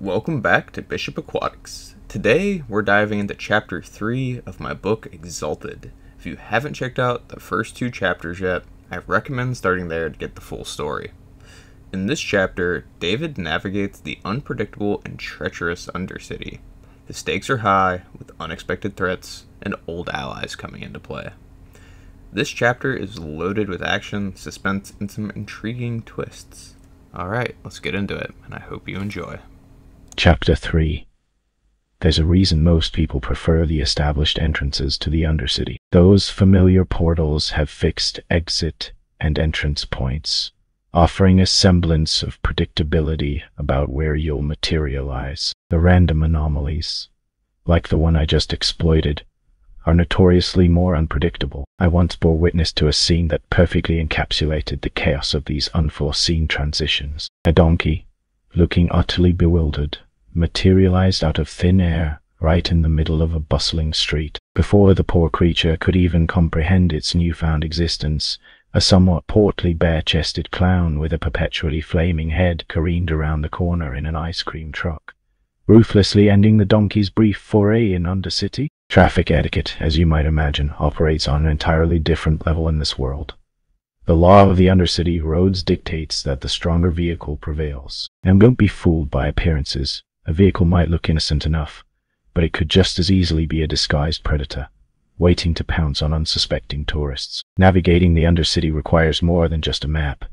Welcome back to Bishop Aquatics. Today, we're diving into Chapter 3 of my book, Exalted. If you haven't checked out the first two chapters yet, I recommend starting there to get the full story. In this chapter, David navigates the unpredictable and treacherous Undercity. The stakes are high, with unexpected threats and old allies coming into play. This chapter is loaded with action, suspense, and some intriguing twists. Alright, let's get into it, and I hope you enjoy. Chapter 3. There's a reason most people prefer the established entrances to the Undercity. Those familiar portals have fixed exit and entrance points, offering a semblance of predictability about where you'll materialize. The random anomalies, like the one I just exploited, are notoriously more unpredictable. I once bore witness to a scene that perfectly encapsulated the chaos of these unforeseen transitions. A donkey, looking utterly bewildered, materialized out of thin air right in the middle of a bustling street. Before the poor creature could even comprehend its newfound existence, a somewhat portly bare-chested clown with a perpetually flaming head careened around the corner in an ice cream truck, ruthlessly ending the donkey's brief foray in Undercity. Traffic etiquette, as you might imagine, operates on an entirely different level in this world. The law of the Undercity roads dictates that the stronger vehicle prevails. And don't be fooled by appearances. A vehicle might look innocent enough, but it could just as easily be a disguised predator, waiting to pounce on unsuspecting tourists. Navigating the Undercity requires more than just a map.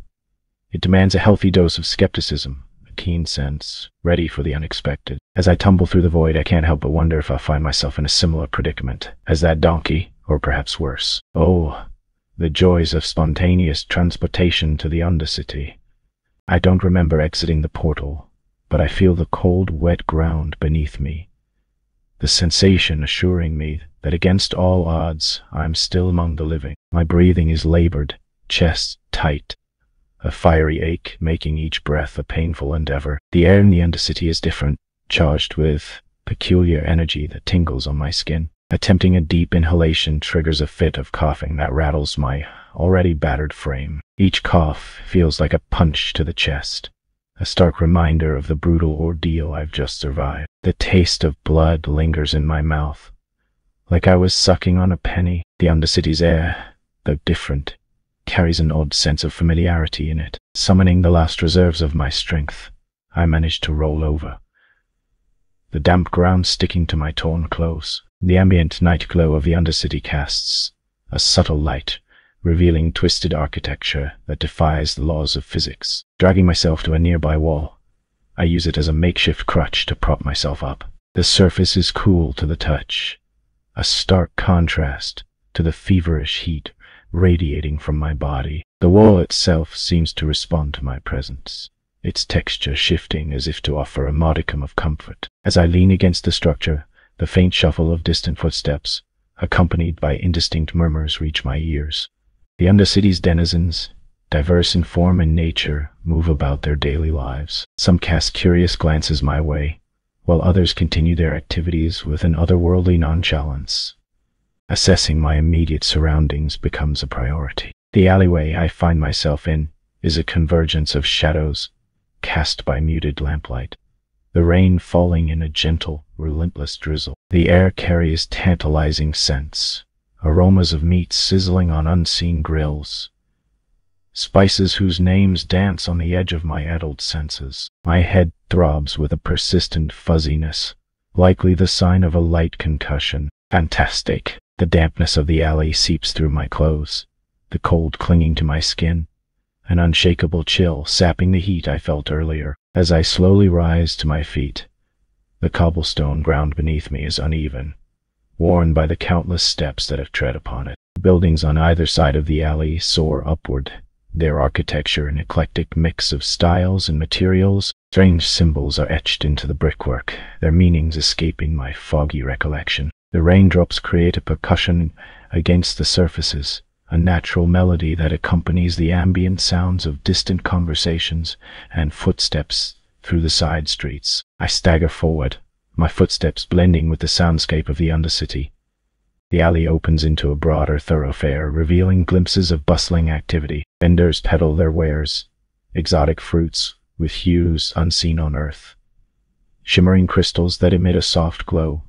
It demands a healthy dose of skepticism, a keen sense, ready for the unexpected. As I tumble through the void, I can't help but wonder if I'll find myself in a similar predicament as that donkey, or perhaps worse. Oh, the joys of spontaneous transportation to the Undercity. I don't remember exiting the portal, but I feel the cold, wet ground beneath me, the sensation assuring me that against all odds I'm still among the living. My breathing is labored, chest tight, a fiery ache making each breath a painful endeavor. The air in the Undercity is different, charged with peculiar energy that tingles on my skin. Attempting a deep inhalation triggers a fit of coughing that rattles my already battered frame. Each cough feels like a punch to the chest, a stark reminder of the brutal ordeal I've just survived. The taste of blood lingers in my mouth, like I was sucking on a penny. The Undercity's air, though different, carries an odd sense of familiarity in it. Summoning the last reserves of my strength, I managed to roll over, the damp ground sticking to my torn clothes. The ambient night glow of the Undercity casts a subtle light, revealing twisted architecture that defies the laws of physics. Dragging myself to a nearby wall, I use it as a makeshift crutch to prop myself up. The surface is cool to the touch, a stark contrast to the feverish heat radiating from my body. The wall itself seems to respond to my presence, its texture shifting as if to offer a modicum of comfort. As I lean against the structure, the faint shuffle of distant footsteps, accompanied by indistinct murmurs, reach my ears. The Undercity's denizens, diverse in form and nature, move about their daily lives. Some cast curious glances my way, while others continue their activities with an otherworldly nonchalance. Assessing my immediate surroundings becomes a priority. The alleyway I find myself in is a convergence of shadows cast by muted lamplight, the rain falling in a gentle, relentless drizzle. The air carries tantalizing scents, aromas of meat sizzling on unseen grills, spices whose names dance on the edge of my addled senses. My head throbs with a persistent fuzziness, likely the sign of a light concussion. Fantastic! The dampness of the alley seeps through my clothes, the cold clinging to my skin, an unshakable chill sapping the heat I felt earlier. As I slowly rise to my feet, the cobblestone ground beneath me is uneven, worn by the countless steps that have tread upon it. The buildings on either side of the alley soar upward, their architecture an eclectic mix of styles and materials. Strange symbols are etched into the brickwork, their meanings escaping my foggy recollection. The raindrops create a percussion against the surfaces, a natural melody that accompanies the ambient sounds of distant conversations and footsteps through the side streets. I stagger forward, my footsteps blending with the soundscape of the Undercity. The alley opens into a broader thoroughfare, revealing glimpses of bustling activity. Vendors peddle their wares, exotic fruits with hues unseen on Earth, shimmering crystals that emit a soft glow,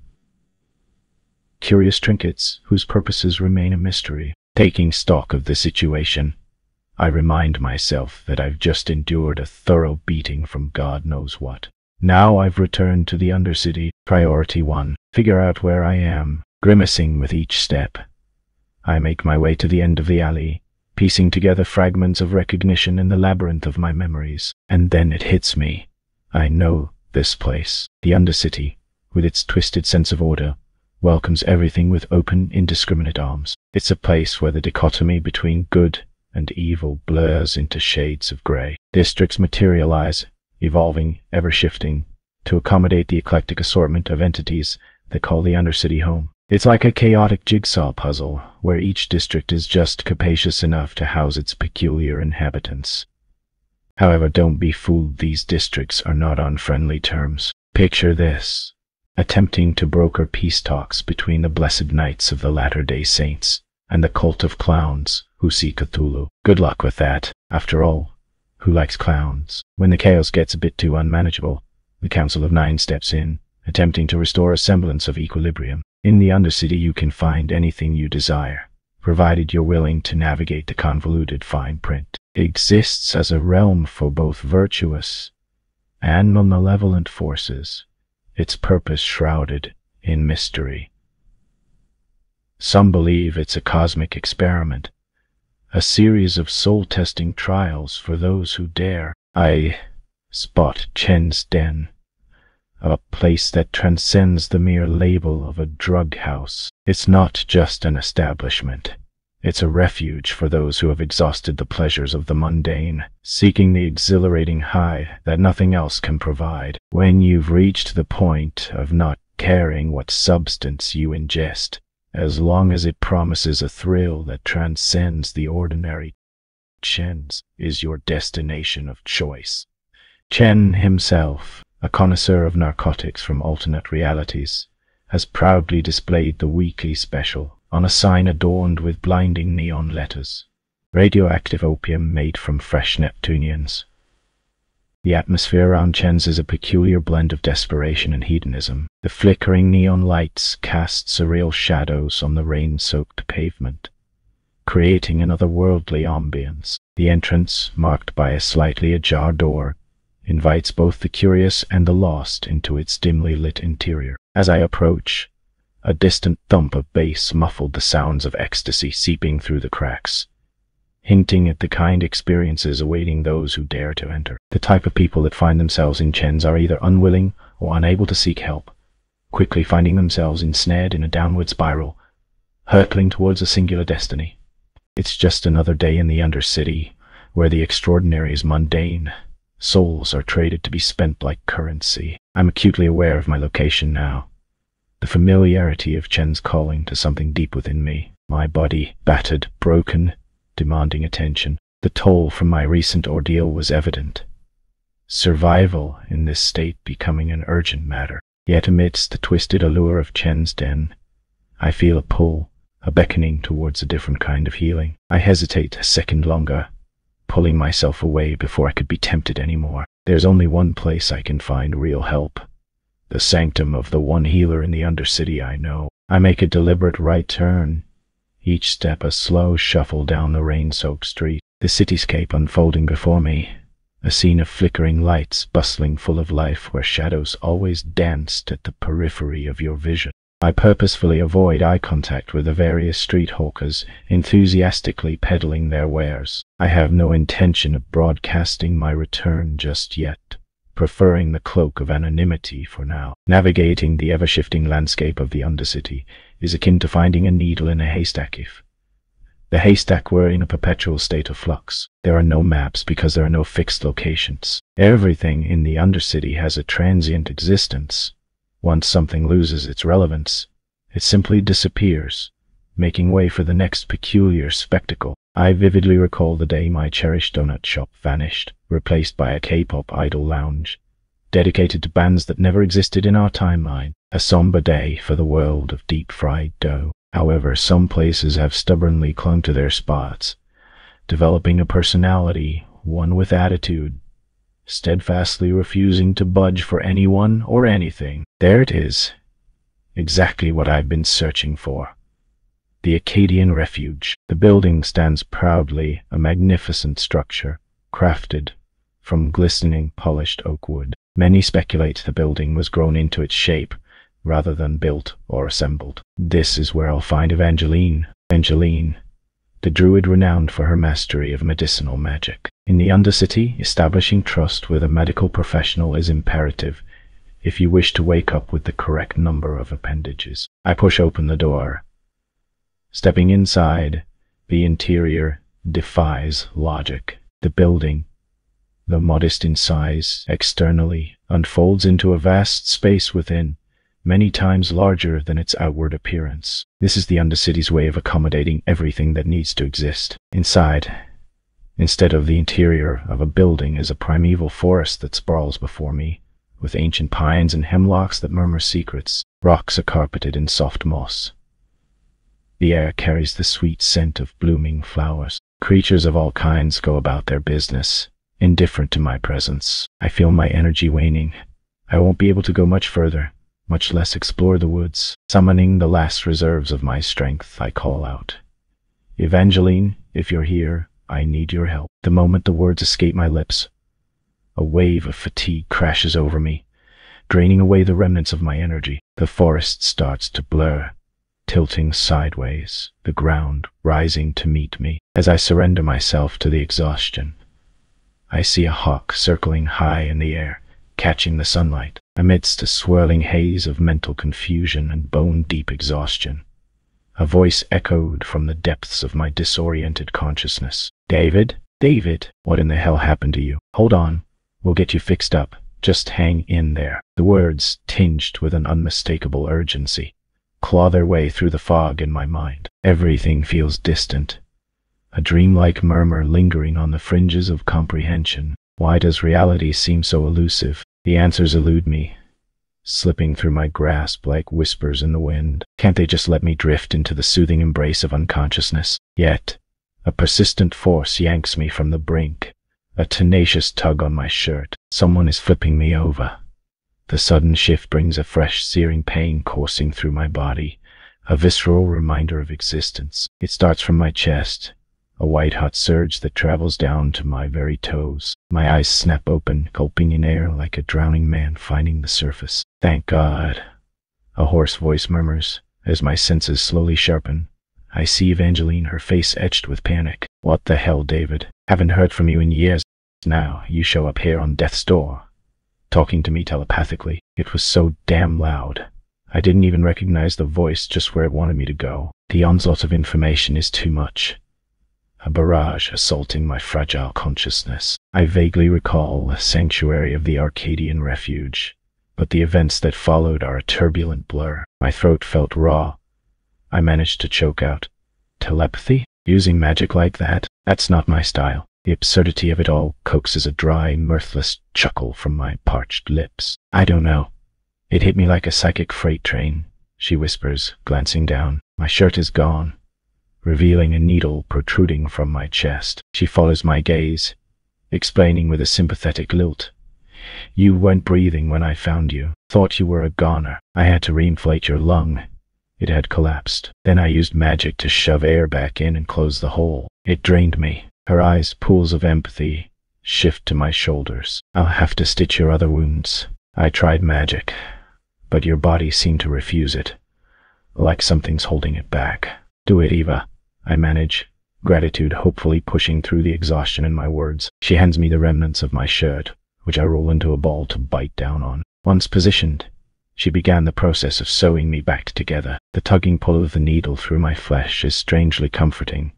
curious trinkets whose purposes remain a mystery. Taking stock of the situation, I remind myself that I've just endured a thorough beating from God knows what. Now I've returned to the Undercity. Priority 1. Figure out where I am. Grimacing with each step, I make my way to the end of the alley, piecing together fragments of recognition in the labyrinth of my memories. And then it hits me. I know this place. The Undercity, with its twisted sense of order, welcomes everything with open, indiscriminate arms. It's a place where the dichotomy between good and evil blurs into shades of grey. Districts materialize, evolving, ever-shifting, to accommodate the eclectic assortment of entities that call the Undercity home. It's like a chaotic jigsaw puzzle, where each district is just capacious enough to house its peculiar inhabitants. However, don't be fooled, these districts are not on friendly terms. Picture this: attempting to broker peace talks between the blessed knights of the Latter-day Saints and the cult of clowns who see Cthulhu. Good luck with that. After all, who likes clowns? When the chaos gets a bit too unmanageable, the Council of Nine steps in, attempting to restore a semblance of equilibrium. In the Undercity you can find anything you desire, provided you're willing to navigate the convoluted fine print. It exists as a realm for both virtuous and malevolent forces, its purpose shrouded in mystery. Some believe it's a cosmic experiment, a series of soul-testing trials for those who dare. I spot Chen's Den, a place that transcends the mere label of a drug house. It's not just an establishment. It's a refuge for those who have exhausted the pleasures of the mundane, seeking the exhilarating high that nothing else can provide. When you've reached the point of not caring what substance you ingest, as long as it promises a thrill that transcends the ordinary, Chen's is your destination of choice. Chen himself, a connoisseur of narcotics from alternate realities, has proudly displayed the weekly special on a sign adorned with blinding neon letters. Radioactive opium made from fresh Neptunians. The atmosphere around Chen's is a peculiar blend of desperation and hedonism. The flickering neon lights cast surreal shadows on the rain-soaked pavement, creating an otherworldly ambience. The entrance, marked by a slightly ajar door, invites both the curious and the lost into its dimly lit interior. As I approach, a distant thump of bass muffled the sounds of ecstasy seeping through the cracks, hinting at the kind experiences awaiting those who dare to enter. The type of people that find themselves in Chen's are either unwilling or unable to seek help, quickly finding themselves ensnared in a downward spiral, hurtling towards a singular destiny. It's just another day in the Undercity, where the extraordinary is mundane. Souls are traded to be spent like currency. I'm acutely aware of my location now, the familiarity of Chen's calling to something deep within me, my body battered, broken, demanding attention. The toll from my recent ordeal was evident, survival in this state becoming an urgent matter. Yet amidst the twisted allure of Chen's Den, I feel a pull, a beckoning towards a different kind of healing. I hesitate a second longer, pulling myself away before I could be tempted anymore. There's only one place I can find real help, the sanctum of the one healer in the Undercity I know. I make a deliberate right turn, each step a slow shuffle down the rain-soaked street, the cityscape unfolding before me, a scene of flickering lights bustling full of life where shadows always danced at the periphery of your vision. I purposefully avoid eye contact with the various street hawkers enthusiastically peddling their wares. I have no intention of broadcasting my return just yet, preferring the cloak of anonymity for now. Navigating the ever-shifting landscape of the Undercity is akin to finding a needle in a haystack if the haystack were in a perpetual state of flux. There are no maps because there are no fixed locations. Everything in the Undercity has a transient existence. Once something loses its relevance, it simply disappears, making way for the next peculiar spectacle. I vividly recall the day my cherished donut shop vanished, replaced by a K-pop idol lounge, dedicated to bands that never existed in our timeline. A somber day for the world of deep-fried dough. However, some places have stubbornly clung to their spots, developing a personality, one with attitude, steadfastly refusing to budge for anyone or anything. There it is, exactly what I've been searching for. The Acadian Refuge. The building stands proudly, a magnificent structure, crafted from glistening, polished oak wood. Many speculate the building was grown into its shape, rather than built or assembled. This is where I'll find Evangeline, the druid renowned for her mastery of medicinal magic. In the Undercity, establishing trust with a medical professional is imperative if you wish to wake up with the correct number of appendages. I push open the door. Stepping inside, the interior defies logic. The building, though modest in size externally, unfolds into a vast space within, many times larger than its outward appearance. This is the Undercity's way of accommodating everything that needs to exist. Inside, instead of the interior of a building, is a primeval forest that sprawls before me, with ancient pines and hemlocks that murmur secrets. Rocks are carpeted in soft moss. The air carries the sweet scent of blooming flowers. Creatures of all kinds go about their business, indifferent to my presence. I feel my energy waning. I won't be able to go much further, much less explore the woods. Summoning the last reserves of my strength, I call out, "Evangeline, if you're here, I need your help." The moment the words escape my lips, a wave of fatigue crashes over me, draining away the remnants of my energy. The forest starts to blur, tilting sideways, the ground rising to meet me. As I surrender myself to the exhaustion, I see a hawk circling high in the air, catching the sunlight. Amidst a swirling haze of mental confusion and bone-deep exhaustion, a voice echoed from the depths of my disoriented consciousness. "David? David, what in the hell happened to you? Hold on, we'll get you fixed up. Just hang in there." The words, tinged with an unmistakable urgency, claw their way through the fog in my mind. Everything feels distant, a dreamlike murmur lingering on the fringes of comprehension. Why does reality seem so elusive? The answers elude me, slipping through my grasp like whispers in the wind. Can't they just let me drift into the soothing embrace of unconsciousness? Yet, a persistent force yanks me from the brink, a tenacious tug on my shirt. Someone is flipping me over. The sudden shift brings a fresh, searing pain coursing through my body, a visceral reminder of existence. It starts from my chest, a white-hot surge that travels down to my very toes. My eyes snap open, gulping in air like a drowning man finding the surface. "Thank God," a hoarse voice murmurs, as my senses slowly sharpen. I see Evangeline, her face etched with panic. "What the hell, David? Haven't heard from you in years. Now you show up here on death's door, talking to me telepathically." It was so damn loud. I didn't even recognize the voice just where it wanted me to go. The onslaught of information is too much, a barrage assaulting my fragile consciousness. I vaguely recall the sanctuary of the Acadian Refuge, but the events that followed are a turbulent blur. My throat felt raw. I managed to choke out, "Telepathy? Using magic like that? That's not my style." The absurdity of it all coaxes a dry, mirthless chuckle from my parched lips. "I don't know. It hit me like a psychic freight train," she whispers, glancing down. My shirt is gone, revealing a needle protruding from my chest. She follows my gaze, explaining with a sympathetic lilt, "You weren't breathing when I found you. Thought you were a goner. I had to reinflate your lung. It had collapsed. Then I used magic to shove air back in and close the hole. It drained me." Her eyes, pools of empathy, shift to my shoulders. "I'll have to stitch your other wounds. I tried magic, but your body seemed to refuse it, like something's holding it back." "Do it, Eva," I manage, gratitude hopefully pushing through the exhaustion in my words. She hands me the remnants of my shirt, which I roll into a ball to bite down on. Once positioned, she began the process of sewing me back together. The tugging pull of the needle through my flesh is strangely comforting,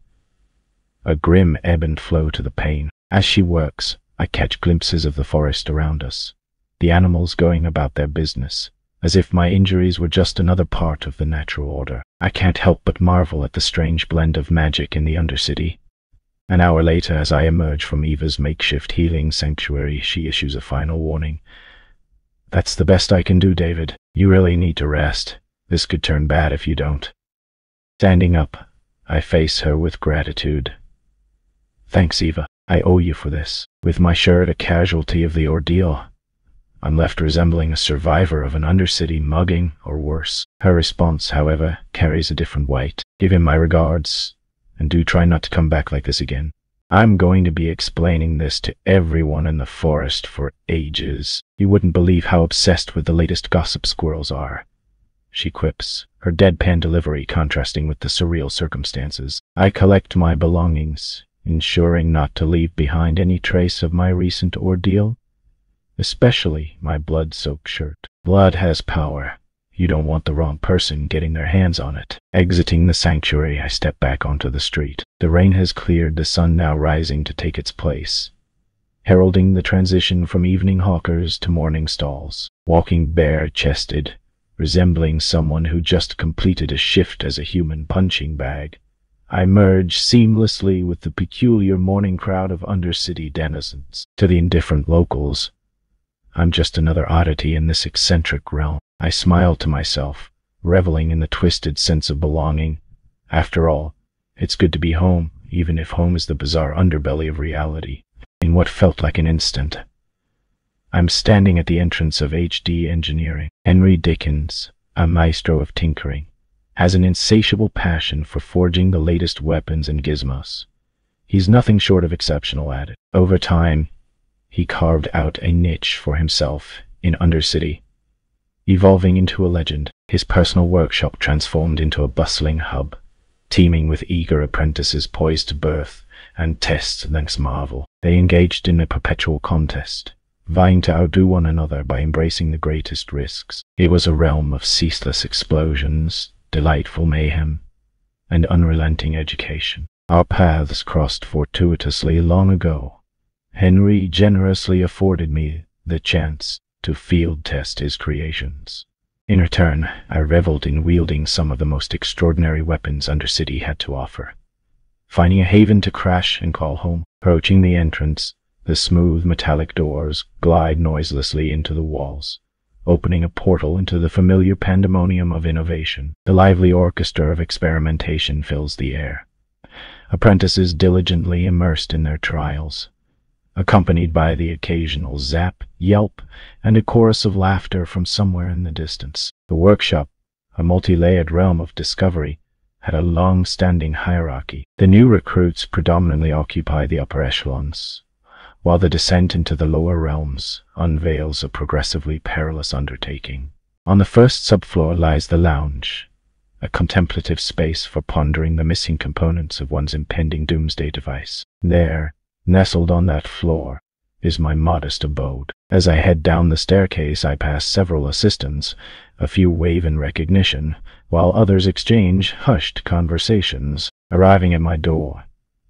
a grim ebb and flow to the pain. As she works, I catch glimpses of the forest around us, the animals going about their business, as if my injuries were just another part of the natural order. I can't help but marvel at the strange blend of magic in the Undercity. An hour later, as I emerge from Eva's makeshift healing sanctuary, she issues a final warning. "That's the best I can do, David. You really need to rest. This could turn bad if you don't." Standing up, I face her with gratitude. "Thanks, Eva." I owe you for this. With my shirt a casualty of the ordeal, I'm left resembling a survivor of an undercity mugging or worse. Her response, however, carries a different weight. Give him my regards, and do try not to come back like this again. I'm going to be explaining this to everyone in the forest for ages. You wouldn't believe how obsessed with the latest gossip squirrels are, she quips, her deadpan delivery contrasting with the surreal circumstances. I collect my belongings, ensuring not to leave behind any trace of my recent ordeal, especially my blood-soaked shirt. Blood has power. You don't want the wrong person getting their hands on it. Exiting the sanctuary, I step back onto the street. The rain has cleared, the sun now rising to take its place, heralding the transition from evening hawkers to morning stalls. Walking bare-chested, resembling someone who just completed a shift as a human punching bag, I merge seamlessly with the peculiar morning crowd of undercity denizens. To the indifferent locals, I'm just another oddity in this eccentric realm. I smile to myself, reveling in the twisted sense of belonging. After all, it's good to be home, even if home is the bizarre underbelly of reality. In what felt like an instant, I'm standing at the entrance of HD Engineering. Henry Dickens, a maestro of tinkering, has an insatiable passion for forging the latest weapons and gizmos. He's nothing short of exceptional at it. Over time, he carved out a niche for himself in Undercity, evolving into a legend. His personal workshop transformed into a bustling hub, teeming with eager apprentices poised to birth and test the next marvel. They engaged in a perpetual contest, vying to outdo one another by embracing the greatest risks. It was a realm of ceaseless explosions, delightful mayhem, and unrelenting education. Our paths crossed fortuitously long ago. Henry generously afforded me the chance to field test his creations. In return, I reveled in wielding some of the most extraordinary weapons Undercity had to offer. Finding a haven to crash and call home, approaching the entrance, the smooth metallic doors glide noiselessly into the walls, opening a portal into the familiar pandemonium of innovation. The lively orchestra of experimentation fills the air, apprentices diligently immersed in their trials, accompanied by the occasional zap, yelp, and a chorus of laughter from somewhere in the distance. The workshop, a multi-layered realm of discovery, had a long-standing hierarchy. The new recruits predominantly occupy the upper echelons, while the descent into the lower realms unveils a progressively perilous undertaking. On the first subfloor lies the lounge, a contemplative space for pondering the missing components of one's impending doomsday device. There, nestled on that floor, is my modest abode. As I head down the staircase, I pass several assistants. A few wave in recognition, while others exchange hushed conversations. Arriving at my door,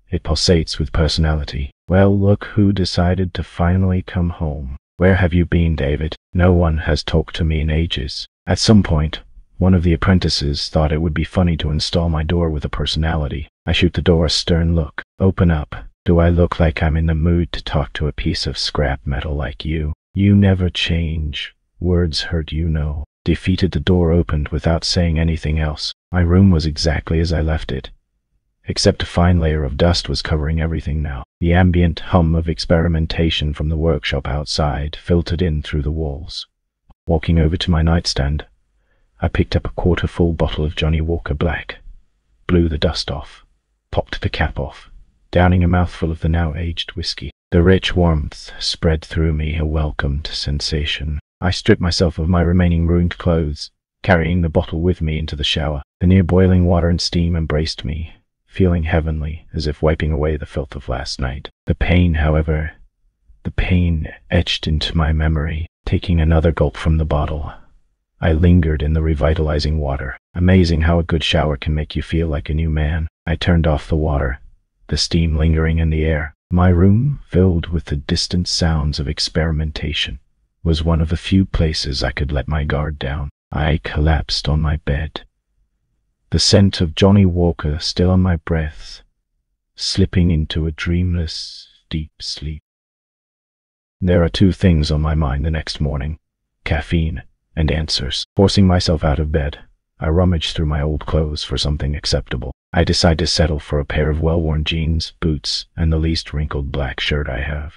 it pulsates with personality. Well, look who decided to finally come home. Where have you been, David? No one has talked to me in ages. At some point, one of the apprentices thought it would be funny to install my door with a personality. I shoot the door a stern look. Open up. Do I look like I'm in the mood to talk to a piece of scrap metal like you? You never change. Words hurt, you know. Defeated, the door opened without saying anything else. My room was exactly as I left it, except a fine layer of dust was covering everything now. The ambient hum of experimentation from the workshop outside filtered in through the walls. Walking over to my nightstand, I picked up a quarter-full bottle of Johnny Walker Black, blew the dust off, popped the cap off, downing a mouthful of the now-aged whiskey. The rich warmth spread through me, a welcomed sensation. I stripped myself of my remaining ruined clothes, carrying the bottle with me into the shower. The near boiling water and steam embraced me, feeling heavenly, as if wiping away the filth of last night. The pain, however, etched into my memory. Taking another gulp from the bottle, I lingered in the revitalizing water. Amazing how a good shower can make you feel like a new man. I turned off the water, the steam lingering in the air. My room, filled with the distant sounds of experimentation, was one of the few places I could let my guard down. I collapsed on my bed, the scent of Johnny Walker still on my breath, slipping into a dreamless, deep sleep. There are two things on my mind the next morning: caffeine and answers. Forcing myself out of bed, I rummage through my old clothes for something acceptable. I decide to settle for a pair of well-worn jeans, boots, and the least wrinkled black shirt I have.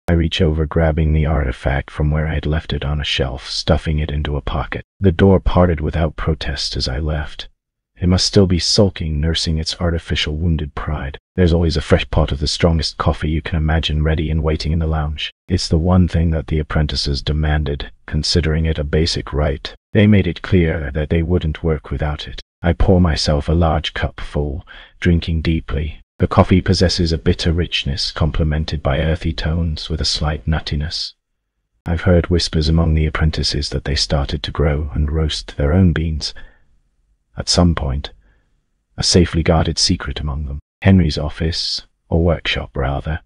I reach over, grabbing the artifact from where I had left it on a shelf, stuffing it into a pocket. The door parted without protest as I left. It must still be sulking, nursing its artificial wounded pride. There's always a fresh pot of the strongest coffee you can imagine ready and waiting in the lounge. It's the one thing that the apprentices demanded, considering it a basic right. They made it clear that they wouldn't work without it. I pour myself a large cup full, drinking deeply. The coffee possesses a bitter richness, complemented by earthy tones with a slight nuttiness. I've heard whispers among the apprentices that they started to grow and roast their own beans. At some point, a safely guarded secret among them. Henry's office, or workshop rather,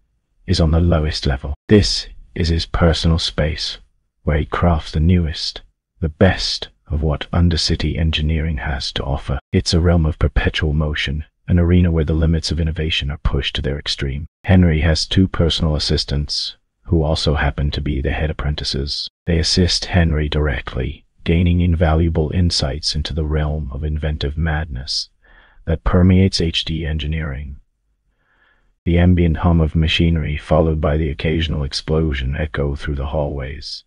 is on the lowest level. This is his personal space, where he crafts the newest, the best of what Undercity engineering has to offer. It's a realm of perpetual motion, an arena where the limits of innovation are pushed to their extreme. Henry has 2 personal assistants, who also happen to be the head apprentices. They assist Henry directly, gaining invaluable insights into the realm of inventive madness that permeates HD engineering. The ambient hum of machinery, followed by the occasional explosion, echo through the hallways.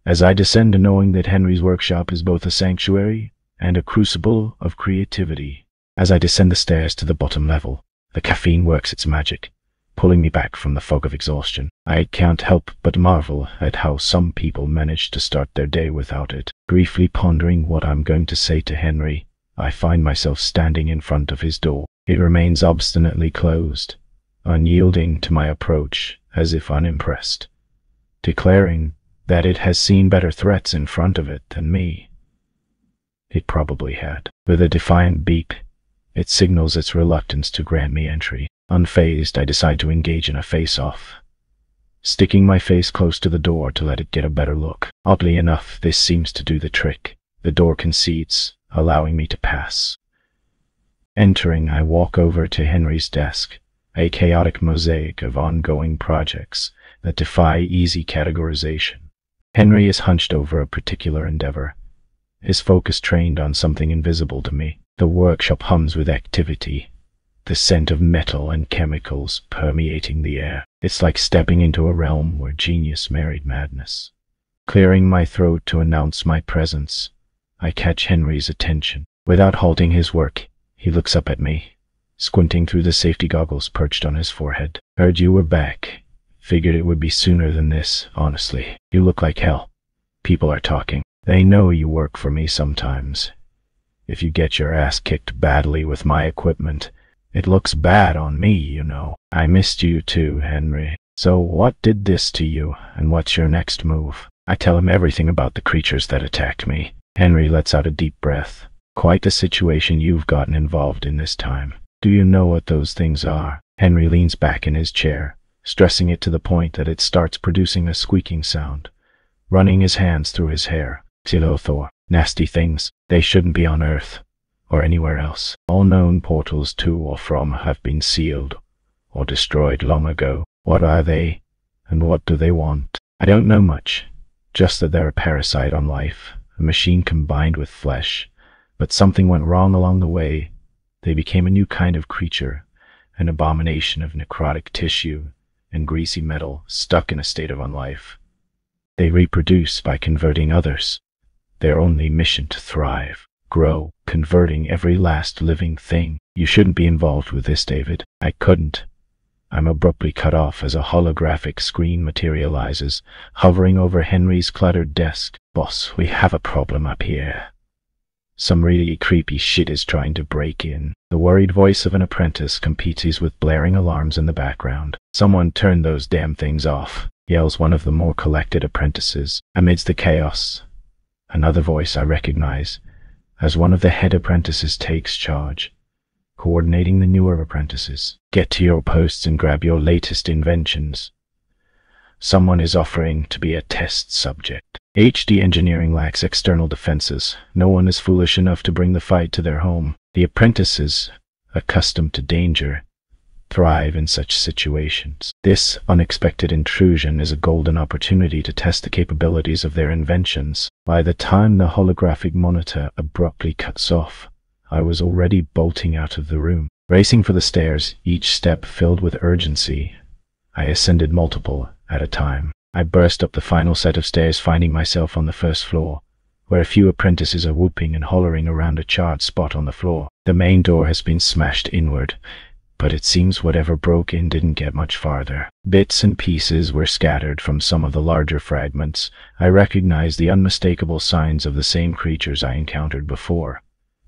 As I descend to knowing that Henry's workshop is both a sanctuary and a crucible of creativity. As I descend the stairs to the bottom level, the caffeine works its magic, pulling me back from the fog of exhaustion. I can't help but marvel at how some people manage to start their day without it. Briefly pondering what I'm going to say to Henry, I find myself standing in front of his door. It remains obstinately closed, unyielding to my approach, as if unimpressed, declaring that it has seen better threats in front of it than me. It probably had. With a defiant beep, it signals its reluctance to grant me entry. Unfazed, I decide to engage in a face-off, sticking my face close to the door to let it get a better look. Oddly enough, this seems to do the trick. The door concedes, allowing me to pass. Entering, I walk over to Henry's desk, a chaotic mosaic of ongoing projects that defy easy categorization. Henry is hunched over a particular endeavor, his focus trained on something invisible to me. The workshop hums with activity, the scent of metal and chemicals permeating the air. It's like stepping into a realm where genius married madness. Clearing my throat to announce my presence, I catch Henry's attention. Without halting his work, he looks up at me, squinting through the safety goggles perched on his forehead. Heard you were back. Figured it would be sooner than this, honestly. You look like hell. People are talking. They know you work for me sometimes. If you get your ass kicked badly with my equipment, it looks bad on me, you know. I missed you too, Henry. So what did this to you, and what's your next move? I tell him everything about the creatures that attacked me. Henry lets out a deep breath. Quite the situation you've gotten involved in this time. Do you know what those things are? Henry leans back in his chair, stressing it to the point that it starts producing a squeaking sound, running his hands through his hair. Xylothor. Nasty things. They shouldn't be on Earth, or anywhere else. All known portals to or from have been sealed, or destroyed long ago. What are they, and what do they want? I don't know much, just that they're a parasite on life, a machine combined with flesh. But something went wrong along the way. They became a new kind of creature, an abomination of necrotic tissue and greasy metal stuck in a state of unlife. They reproduce by converting others, their only mission to thrive, grow, converting every last living thing. You shouldn't be involved with this, David. I couldn't. I'm abruptly cut off as a holographic screen materializes, hovering over Henry's cluttered desk. Boss, we have a problem up here. Some really creepy shit is trying to break in. The worried voice of an apprentice competes with blaring alarms in the background. Someone turn those damn things off, yells one of the more collected apprentices. Amidst the chaos, another voice I recognize as one of the head apprentices takes charge, coordinating the newer apprentices. Get to your posts and grab your latest inventions. Someone is offering to be a test subject. HD engineering lacks external defenses. No one is foolish enough to bring the fight to their home. The apprentices, accustomed to danger, thrive in such situations. This unexpected intrusion is a golden opportunity to test the capabilities of their inventions. By the time the holographic monitor abruptly cuts off, I was already bolting out of the room. Racing for the stairs, each step filled with urgency, I ascended multiple at a time. I burst up the final set of stairs, finding myself on the first floor, where a few apprentices are whooping and hollering around a charred spot on the floor. The main door has been smashed inward, but it seems whatever broke in didn't get much farther. Bits and pieces were scattered from some of the larger fragments. I recognized the unmistakable signs of the same creatures I encountered before.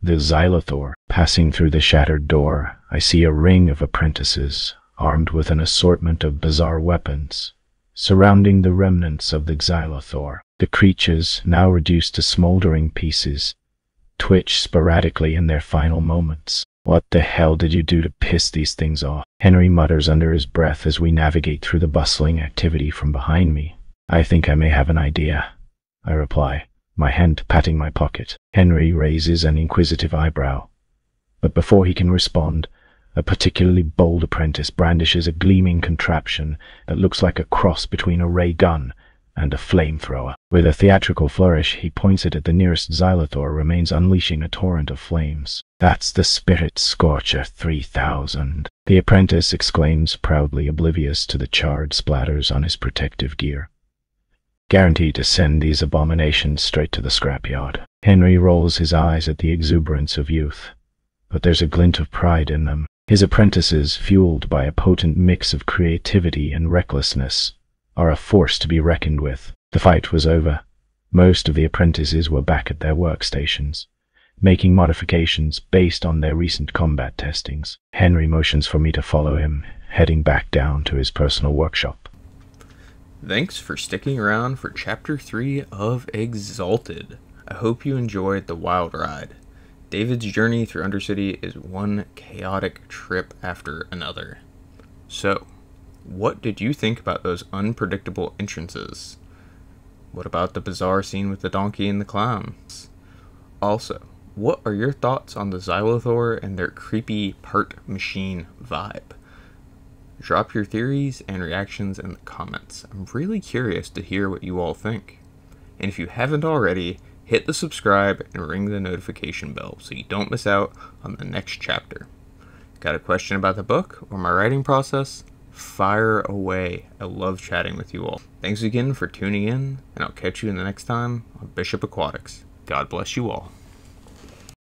The Xylothor. Passing through the shattered door, I see a ring of apprentices, armed with an assortment of bizarre weapons, surrounding the remnants of the Xylothor. The creatures, now reduced to smoldering pieces, twitch sporadically in their final moments. What the hell did you do to piss these things off? Henry mutters under his breath as we navigate through the bustling activity from behind me. I think I may have an idea, I reply, my hand patting my pocket. Henry raises an inquisitive eyebrow, but before he can respond, a particularly bold apprentice brandishes a gleaming contraption that looks like a cross between a ray gun and a flamethrower. With a theatrical flourish, he points it at the nearest Xylothor, remains unleashing a torrent of flames. That's the Spirit Scorcher 3000, the apprentice exclaims proudly, oblivious to the charred splatters on his protective gear. Guaranteed to send these abominations straight to the scrapyard. Henry rolls his eyes at the exuberance of youth, but there's a glint of pride in them. His apprentices, fueled by a potent mix of creativity and recklessness, are a force to be reckoned with. The fight was over. Most of the apprentices were back at their workstations, making modifications based on their recent combat testings. Henry motions for me to follow him, heading back down to his personal workshop. Thanks for sticking around for Chapter 3 of Exalted. I hope you enjoyed the wild ride. David's journey through Undercity is one chaotic trip after another. So, what did you think about those unpredictable entrances? What about the bizarre scene with the donkey and the clowns? Also, what are your thoughts on the Xylothor and their creepy part machine vibe? Drop your theories and reactions in the comments. I'm really curious to hear what you all think. And if you haven't already, hit the subscribe and ring the notification bell so you don't miss out on the next chapter. Got a question about the book or my writing process? Fire away. I love chatting with you all. Thanks again for tuning in, and I'll catch you in the next time on Bishop Aquatics. God bless you all.